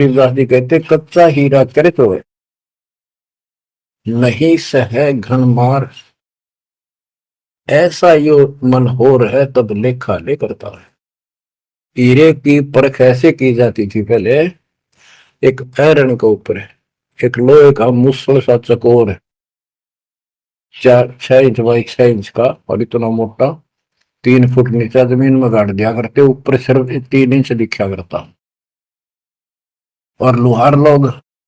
शिवदास जी कहते कच्चा हीरा करे तो है, नहीं सह घन मार, ऐसा यो मन होर है तब लेखा ले करता है। हीरे की परख ऐसे की जाती थी पहले, एक ऐरण के ऊपर है, एक लोहे का मुसल सा चकोर है, 4-6 इंच बाई 6 इंच का, और इतना मोटा, 3 फुट नीचे जमीन में गाड़ दिया करते, ऊपर सिर्फ 3 इंच दिखा करता। और लोहार लोग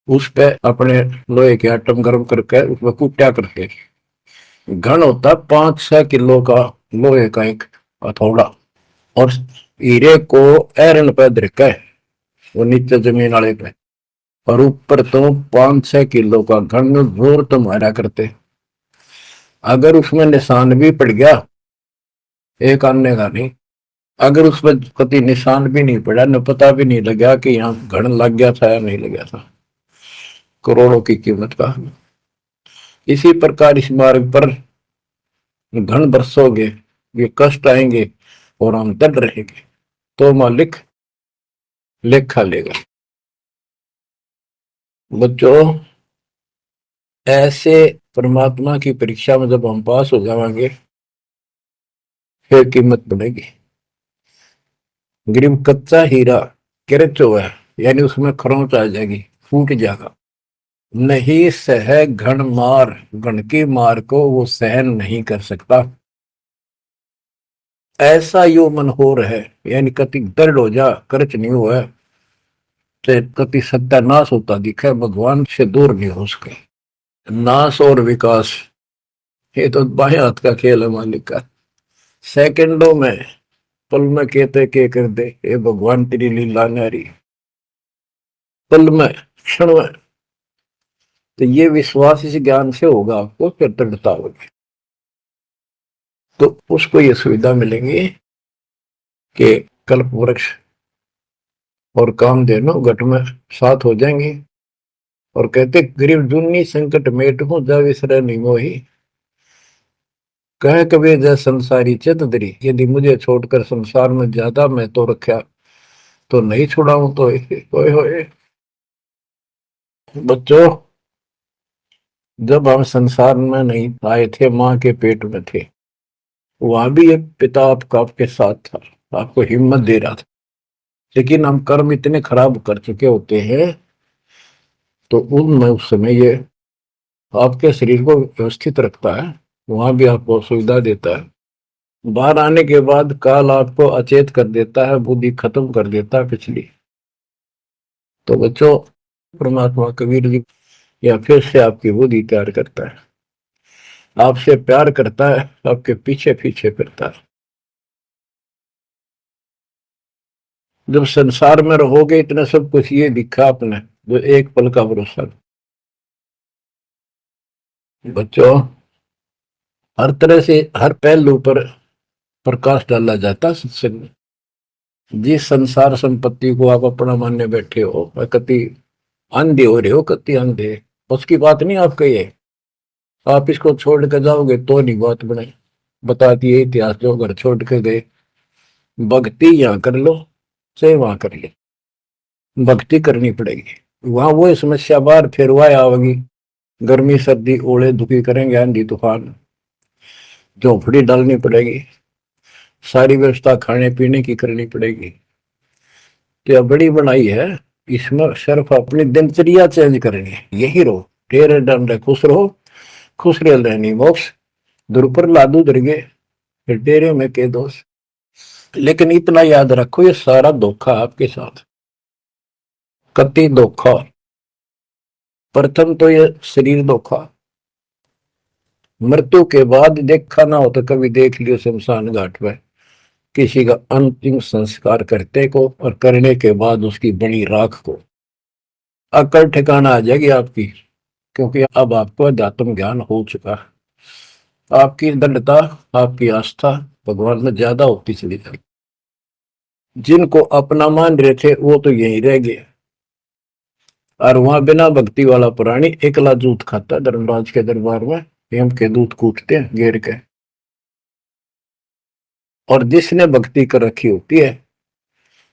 उस पे अपने लोहे के आइटम गर्म करके उसमें कूटा करते। घन होता 5-6 किलो का लोहे का एक हथौड़ा, और हीरे को ऐरन पे धरका है, वो नीचे जमीन वाले पे, और ऊपर तो 5-6 किलो का घन जोर तो मारा करते। अगर उसमें निशान भी पड़ गया, एक आने का नहीं, अगर उसमें कभी निशान भी नहीं पड़ा, न पता भी नहीं लगा कि यहाँ घन लग गया था या नहीं लग गया था, करोड़ों की कीमत का। इसी प्रकार इस मार्ग पर घन बरसोगे, ये कष्ट आएंगे और हम डर रहेंगे, तो मालिक लेखा लेगा। बच्चों, ऐसे परमात्मा की परीक्षा में जब हम पास हो जाएंगे, फिर कीमत बढ़ेगी। गरीब कच्चा हीरा किरच हुआ है, यानी उसमें खरोंच आ जाएगी, फूट जाएगा। नहीं सह घन मार, घन की मार को वो सहन नहीं कर सकता। ऐसा यो मन हो रहा है, यानी कति दर्द हो जा, करच नहीं हुआ है, कति सत्यानाश होता दिखे, भगवान से दूर नहीं हो सके। नाश और विकास, ये तो बाएं हाथ का खेल है मालिक का। सेकंडों में, पल में कहते के कर दे, ये भगवान तेरी लीला न्यारी, पल में, क्षण में। तो ये विश्वास इस ज्ञान से होगा आपको, फिर दृढ़ता होगी, तो उसको ये सुविधा मिलेंगी कि कल्प वृक्ष और कामधेनु घट में साथ हो जाएंगे। और कहते गरीब जुन्नी संकट मेट हूं, जा विसर नहीं मोही, कह कबीर जय संसारी चित दरी, यदि मुझे छोड़कर संसार में ज्यादा मैं तो रखा, तो नहीं छुड़ाऊं तो होए होए। बच्चों, जब हम संसार में नहीं आए थे, माँ के पेट में थे, वहां भी एक पिता आपका आपके साथ था, आपको हिम्मत दे रहा था। लेकिन हम कर्म इतने खराब कर चुके होते हैं, तो उनमें उस समय ये आपके शरीर को व्यवस्थित रखता है, वहां भी आपको सुविधा देता है। बाहर आने के बाद काल आपको अचेत कर देता है, बुद्धि खत्म कर देता है पिछली। तो बच्चों, परमात्मा कबीर जी या फिर से आपकी बुद्धि तैयार करता है, आपसे प्यार करता है, आपके पीछे पीछे फिरता है। जब संसार में रहोगे, इतना सब कुछ ये दिखा आपने, जो एक पल का भरोसा। बच्चों, हर तरह से हर पहलू पर प्रकाश डाला जाता है सत्संग में। जिस संसार संपत्ति को आप अपना मानने बैठे हो, कति अंधे हो रहे हो, कति अंधे, उसकी बात नहीं आप कहिए, आप इसको छोड़ के जाओगे तो नहीं बात बने। बता दिए इतिहास, जो घर छोड़ के गए, भक्ति यहाँ कर लो चाहे वहां कर ले, भक्ति करनी पड़ेगी। वहां वो समस्या बार फिर वह आवेगी, गर्मी सर्दी ओले दुखी करेंगे, आंधी तूफान, झोपड़ी डालनी पड़ेगी, सारी व्यवस्था खाने पीने की करनी पड़ेगी। तो यह बड़ी बनाई है, इसमें सिर्फ अपनी दिनचर्या चेंज करनी है, यही रहो, टेरे डंडे खुश रहो, खुश रह रहनी मोक्ष, दुर लादू दरगे, फिर डेरे में के दोष। लेकिन इतना याद रखो, ये सारा धोखा आपके साथ, कति धोखा। प्रथम तो ये शरीर धोखा, मृत्यु के बाद देखा ना हो तो कभी देख लियो शमशान घाट में किसी का अंतिम संस्कार करते को, और करने के बाद उसकी बड़ी राख को अकल ठिकाना आ जाएगी आपकी, क्योंकि अब आपको अध्यात्म ज्ञान हो चुका है। आपकी दृढ़ता, आपकी आस्था भगवान में ज्यादा होती चली जाएगी। जिनको अपना मान रहे थे वो तो यही रह गए, और वहां बिना भक्ति वाला प्राणी एकला जूत खाता, धर्मराज के दरबार में हेम के दूत कूटते हैं घेर के। और जिसने भक्ति कर रखी होती है,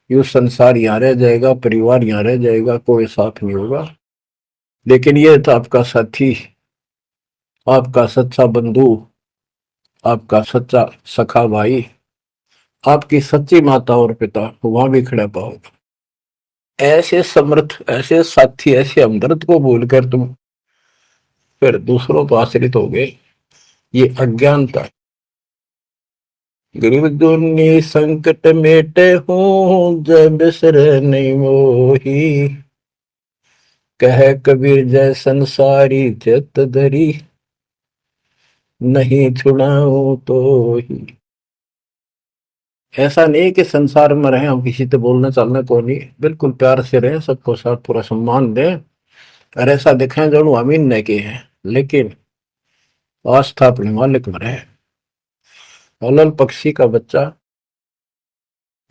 ये संसार यहाँ रह जाएगा, परिवार यहाँ रह जाएगा, कोई साथ नहीं होगा। लेकिन ये तो आपका साथी, आपका सच्चा बंधु, आपका सच्चा सखा भाई, आपकी सच्ची माता और पिता वहां भी खड़ा पाओगे। ऐसे समर्थ, ऐसे साथी, ऐसे हमदर्द को भूलकर तुम फिर दूसरों पर आश्रित हो गए, ये अज्ञानता। गरीब दुनी संकट मेटे हूँ, जब बिसर नहीं मोही, कह कबीर जय संसारी चित धरी, नहीं छुड़ाऊं तो ही। ऐसा नहीं कि संसार में रहे हम किसी से बोलने चालने को नहीं, बिल्कुल प्यार से रहे, सबको साथ पूरा सम्मान दें, और ऐसा दिखाएं जो अमीन नहीं के हैं, लेकिन आस्था अपने मालिक में रहे। अलल पक्षी का बच्चा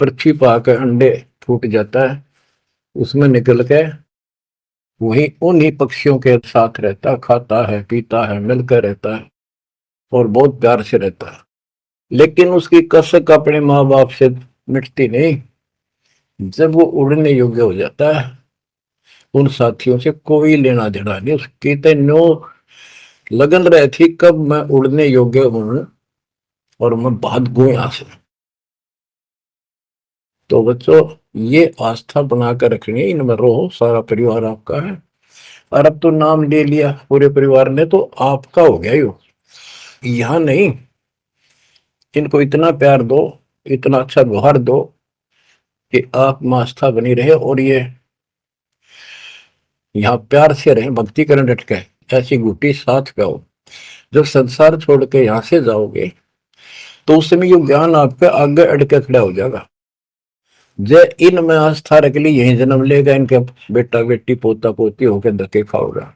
पृथ्वी पर आकर अंडे फूट जाता है, उसमें निकल के वही उन्हीं पक्षियों के साथ रहता, खाता है, पीता है, मिलकर रहता है और बहुत प्यार से रहता है। लेकिन उसकी कसक अपने माँ बाप से मिटती नहीं। जब वो उड़ने योग्य हो जाता है, उन साथियों से कोई लेना देना नहीं, उसकी तो नो लगन रही थी कब मैं उड़ने योग्य हूं और मैं भाग गू यहां से। तो बच्चों, ये आस्था बनाकर रखनी है, इनमें रहो, सारा परिवार आपका है। और अब तो नाम ले लिया पूरे परिवार ने तो आपका हो गया यो, यहां नहीं। इनको इतना प्यार दो, इतना अच्छा व्यवहार दो कि आप में आस्था बनी रहे, और ये यहाँ प्यार से रहे, भक्ति करने डट के, ऐसी गुटी साथ गाओ। जब संसार छोड़ के यहां से जाओगे तो उस समय ये ज्ञान आपके आगे अड़के खड़ा हो जाएगा। जय इन में आस्था रख ली, यही जन्म लेगा, इनके बेटा बेटी पोता पोती होकर धक्के खाओगा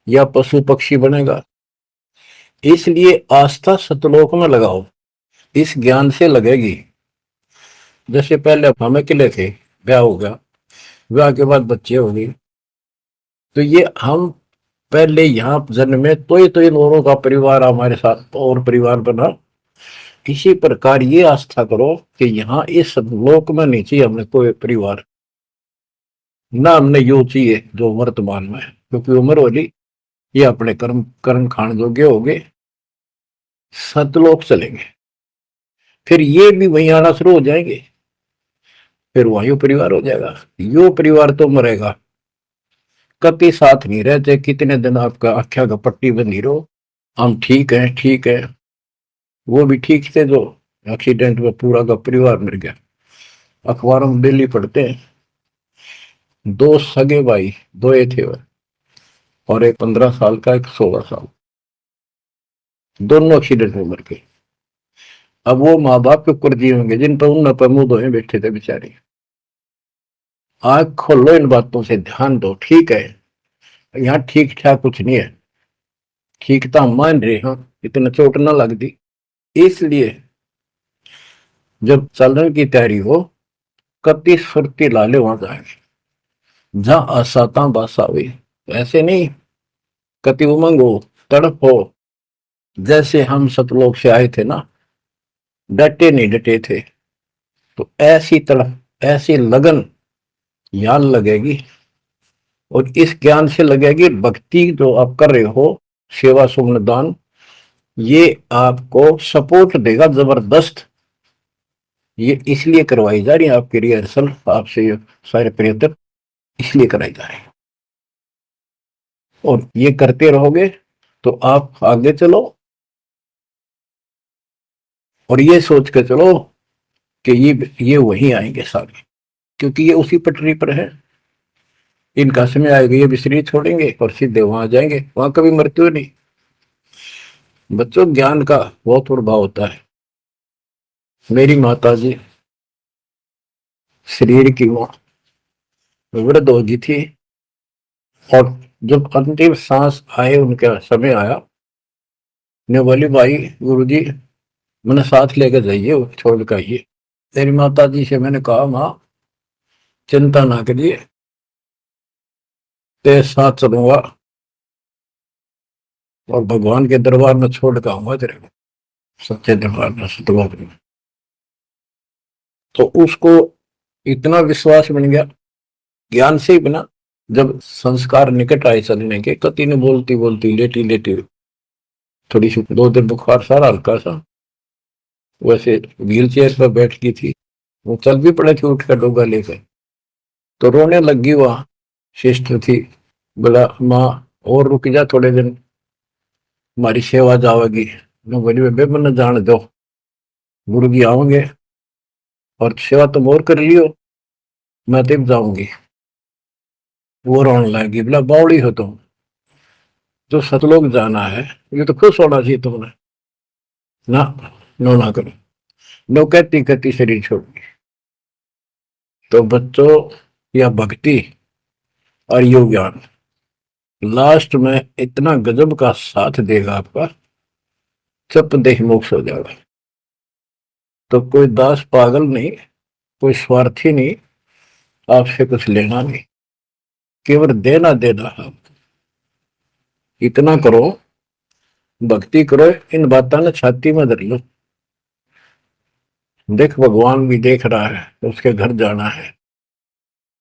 या पशु पक्षी बनेगा। इसलिए आस्था सतलोक में लगाओ, इस ज्ञान से लगेगी। जैसे पहले हम अकेले थे, ब्याह हो गया, ब्याह के बाद बच्चे हो गए, तो ये हम पहले यहाँ जन्मे तो इन औरों का परिवार हमारे साथ और परिवार बना। इसी प्रकार ये आस्था करो कि यहाँ इस लोक में नहीं चाहिए हमें कोई परिवार, ना हमने यो चाहिए जो वर्तमान में है, क्योंकि उम्र वाली ये अपने कर्म कर्म खान योग्य हो गए, सतलोक चलेंगे, फिर ये भी वहीं आना शुरू हो जाएंगे, फिर वही परिवार हो जाएगा। यो परिवार तो मरेगा, कभी साथ नहीं रहते, कितने दिन आपका आख्या का पट्टी बंधी रहो, हम ठीक है ठीक है, वो भी ठीक थे जो एक्सीडेंट में पूरा का परिवार मर गया। अखबारों में डेली पढ़ते हैं, दो सगे भाई, दो ये थे, और एक 15 साल का, एक 16 साल, दोनों एक्सीडेंट में मर गए। अब वो माँ बाप के ऊपर जी होंगे जिन पर उन पर मुंह धोए बैठे थे बेचारे। आंख खोलो, इन बातों से ध्यान दो, ठीक है यहाँ ठीक ठाक कुछ नहीं है, ठीक तो हम मान रहे हैं, इतना चोट ना लग दी। इसलिए जब चलने की तैयारी हो, कति सुरती लाले वहां जाएंगे जहां आसाता बासा हुई। ऐसे नहीं, कति उमंग हो, तड़प हो, जैसे हम सतलोक से आए थे ना, डटे नहीं डटे थे, तो ऐसी तड़प, ऐसी लगन यहाँ लगेगी। और इस ज्ञान से लगेगी भक्ति जो आप कर रहे हो, सेवा सुमन दान, ये आपको सपोर्ट देगा जबरदस्त। ये इसलिए करवाई जा रही है आपकी रिहर्सल, आपसे ये सारे प्रयत्न इसलिए कराई जा रहे हैं, और ये करते रहोगे तो आप आगे चलो, और ये सोच के चलो कि ये वहीं आएंगे सारे, क्योंकि ये उसी पटरी पर है। इनका समय आएगा, ये भी शरीर छोड़ेंगे और सीधे वहां जाएंगे, वहां कभी मृत्यु नहीं। बच्चों, ज्ञान का बहुत प्रभाव होता है। मेरी माता जी शरीर की वो वृद्ध हो गई थी, और जब अंतिम सांस आए, उनका समय आया, ने बोली भाई गुरु जी मैंने साथ लेकर जाइए, छोड़ कर आइए। तेरी माता जी से मैंने कहा, माँ चिंता ना करिए, तेरे साथ चलूंगा और भगवान के दरबार में छोड़ कर आऊंगा तेरे को, सच्चे दरबार में, सतलोक में। तो उसको इतना विश्वास बन गया, ज्ञान से ही बना। जब संस्कार निकट आए चलने के, कति ने बोलती बोलती लेटी लेटी, थोड़ी सी 2 दिन बुखार सारा हल्का सा, वैसे व्हील चेयर पर बैठती थी, वो चल भी पड़े थे उठ कर डोगा लेकर, तो रोने लगी। वहां सिस्टर थी, बोला माँ और रुक जा थोड़े दिन, हमारी सेवा जाओगी। मैं बोली बेबे मैंने जान दो, गुरु जी आओगे और सेवा तुम और कर लियो, मैं तब जाऊंगी। वो रोने लगी, बोला बावड़ी हो तुम, जो सतलोक जाना है ये तो खुश होना चाहिए तुमने, ना नो ना करो। नो कहती कहती शरीर छोड़ दी। तो बच्चों, या भक्ति और योग ज्ञान लास्ट में इतना गजब का साथ देगा आपका, चप देह मोक्ष हो जाएगा। तो कोई दास पागल नहीं, कोई स्वार्थी नहीं, आपसे कुछ लेना नहीं, केवल देना देना है। इतना करो, भक्ति करो, इन बातों ने छाती में धर लो। देख भगवान भी देख रहा है, उसके घर जाना है,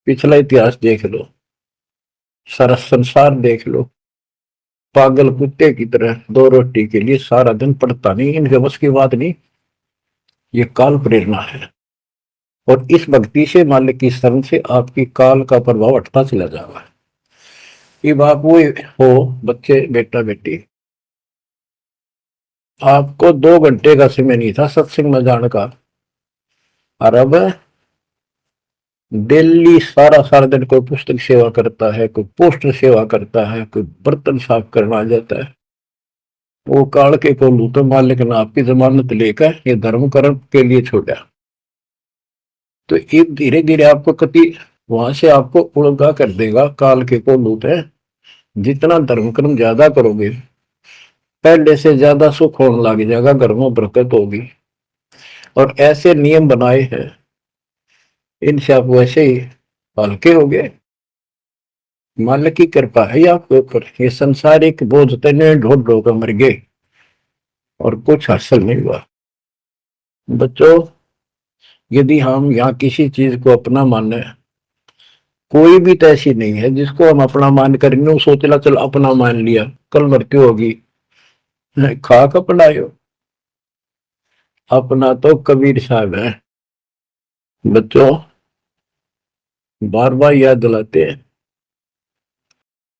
पिछला इतिहास देख लो, सारा संसार देख लो। पागल कुत्ते की तरह 2 रोटी के लिए सारा दिन पड़ता नहीं, इनके बस की बात नहीं। ये काल प्रेरणा है, और इस भक्ति से मालिक की शरण से आपकी काल का प्रभाव हटता चला जाएगा। अब आप वो हो बच्चे, बेटा बेटी, आपको 2 घंटे का समय नहीं था सत्संग में जाने का, और अब डेली सारा सारा दिन कोई पुस्तक सेवा करता है, कोई पोस्टर सेवा करता है, कोई बर्तन साफ करना आ जाता है। वो काल के को लू तो मालिक ने आपकी जमानत लेकर ये धर्म कर्म के लिए छोड़ा। तो ये धीरे धीरे आपको कति वहां से आपको उड़गा कर देगा। काल के को लूट है, जितना धर्म कर्म ज्यादा करोगे पहले से ज्यादा सुख होने लग जाएगा, घर में बरकत होगी। और ऐसे नियम बनाए हैं, इनसे आप वैसे ही हल्के हो गए। मालिक की कृपा है आपके ऊपर, ये संसारिक बोझ तने ढोल ढो कर मर गए और कुछ हासिल नहीं हुआ। बच्चों, यदि हम यहाँ किसी चीज को अपना माने, कोई भी तो ऐसी नहीं है जिसको हम अपना मान करेंगे, वो सोचला चल अपना मान लिया, कल मृत्यु होगी, खा कपड़ायो। अपना तो कबीर साहब है। बच्चों, बार बार याद दिलाते हैं